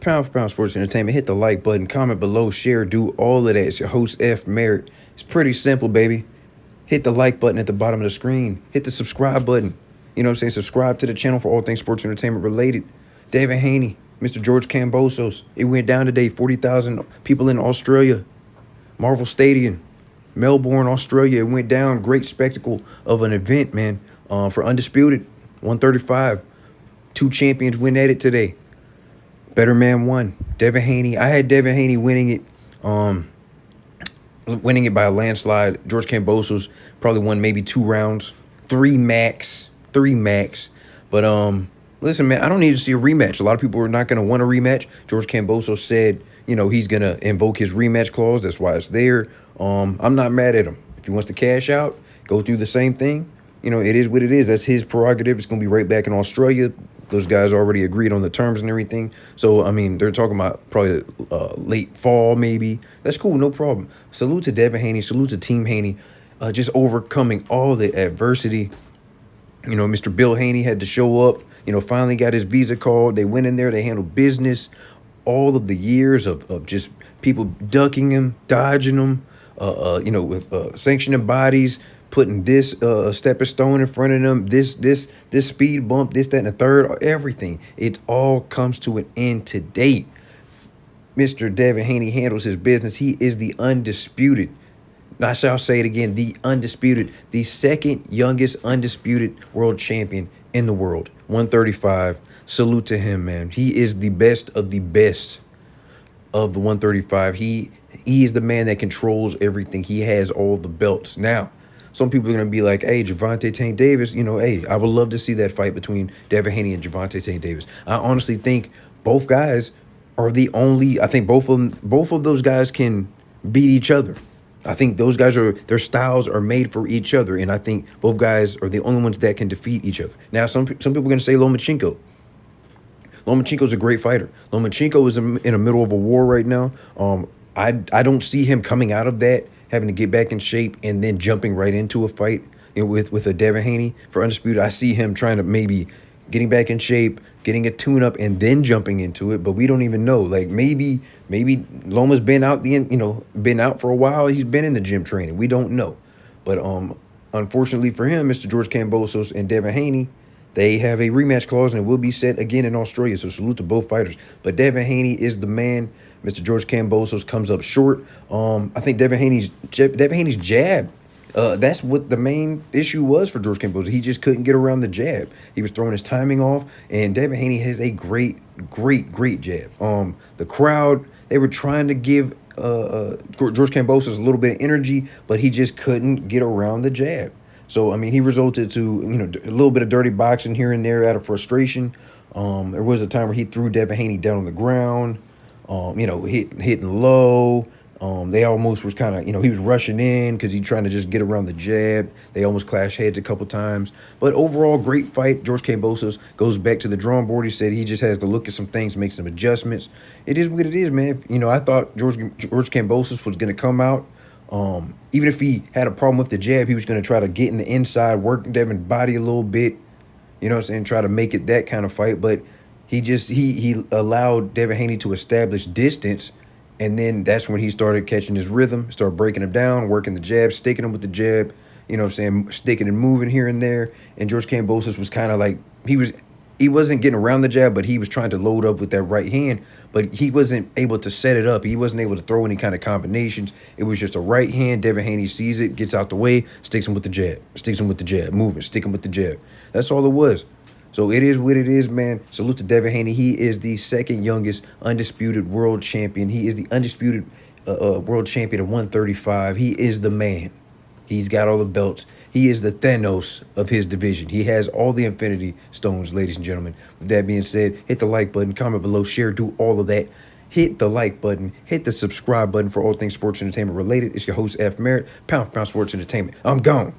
Pound for Pound Sports Entertainment. Hit the like button, comment below, share, do all of that. It's your host, F. Merritt. It's pretty simple, baby. Hit the like button at the bottom of the screen. Hit the subscribe button. You know what I'm saying? Subscribe to the channel for all things sports entertainment related. Devin Haney, Mr. George Kambosos. It went down today. 40,000 people in Australia. Marvel Stadium, Melbourne, Australia. It went down. Great spectacle of an event, man. For Undisputed, 135. Two champions win at it today. Better man won. Devin Haney. I had Devin Haney winning it by a landslide. George Kambosos probably won maybe 2 rounds. 3 max. But listen, man, I don't need to see a rematch. A lot of people are not going to want a rematch. George Kambosos said, you know, he's going to invoke his rematch clause. That's why it's there. I'm not mad at him. If he wants to cash out, go through the same thing. You know, it is what it is. That's his prerogative. It's going to be right back in Australia. Those guys already agreed on the terms and everything. So, I mean, they're talking about probably late fall, maybe. That's cool. No problem. Salute to Devin Haney. Salute to Team Haney. Just overcoming all the adversity. You know, Mr. Bill Haney had to show up. You know, finally got his visa called. They went in there. They handled business. All of the years of just people ducking him, dodging him, you know, with sanctioning bodies, putting this stepping stone in front of them, this speed bump, this, that, and the third, everything. It all comes to an end today. Mr. Devin Haney handles his business. He is the undisputed. I shall say it again, the undisputed, the second youngest undisputed world champion in the world. 135. Salute to him, man. He is the best of the 135. He is the man that controls everything. He has all the belts. Now, some people are going to be like, hey, Gervonta Tank Davis, you know, hey, I would love to see that fight between Devin Haney and Gervonta Tank Davis. I honestly think both guys are the only, I think both of those guys can beat each other. I think those guys their styles are made for each other. And I think both guys are the only ones that can defeat each other. Now, some people are going to say Lomachenko. Lomachenko's a great fighter. Lomachenko is in the middle of a war right now. I don't see him coming out of that, having to get back in shape and then jumping right into a fight, you know, with a Devin Haney for Undisputed. I see him trying to maybe getting back in shape, getting a tune-up, and then jumping into it. But we don't even know. Like maybe Loma's been out been out for a while. He's been in the gym training. We don't know. But unfortunately for him, Mr. George Kambosos and Devin Haney, they have a rematch clause and it will be set again in Australia. So salute to both fighters. But Devin Haney is the man. Mr. George Kambosos comes up short. I think Devin Haney's jab. That's what the main issue was for George Kambosos. He just couldn't get around the jab. He was throwing his timing off. And Devin Haney has a great jab. The crowd, they were trying to give George Kambosos a little bit of energy, but he just couldn't get around the jab. So, I mean, he resulted to, you know, a little bit of dirty boxing here and there out of frustration. There was a time where he threw Devin Haney down on the ground, you know, hitting low. They almost was kind of, you know, he was rushing in because he's trying to just get around the jab. They almost clashed heads a couple times. But overall, great fight. George Kambosos goes back to the drawing board. He said he just has to look at some things, make some adjustments. It is what it is, man. You know, I thought George Kambosos was going to come out. Even if he had a problem with the jab, he was going to try to get in the inside, work Devin's body a little bit, you know what I'm saying, try to make it that kind of fight. But he allowed Devin Haney to establish distance, and then that's when he started catching his rhythm, started breaking him down, working the jab, sticking him with the jab, you know what I'm saying, sticking and moving here and there. And George Kambosos was kind of like, he wasn't getting around the jab, but he was trying to load up with that right hand, but he wasn't able to set it up. He wasn't able to throw any kind of combinations. It was just a right hand. Devin Haney sees it, gets out the way, sticks him with the jab, moving, stick him with the jab. That's all it was. So it is what it is, man. Salute to Devin Haney. He is the second youngest undisputed world champion. He is the undisputed world champion of 135. He is the man. He's got all the belts. He is the Thanos of his division. He has all the Infinity Stones, ladies and gentlemen. With that being said, hit the like button, comment below, share, do all of that. Hit the like button. Hit the subscribe button for all things sports entertainment related. It's your host, F. Merritt, Pound for Pound Sports Entertainment. I'm gone.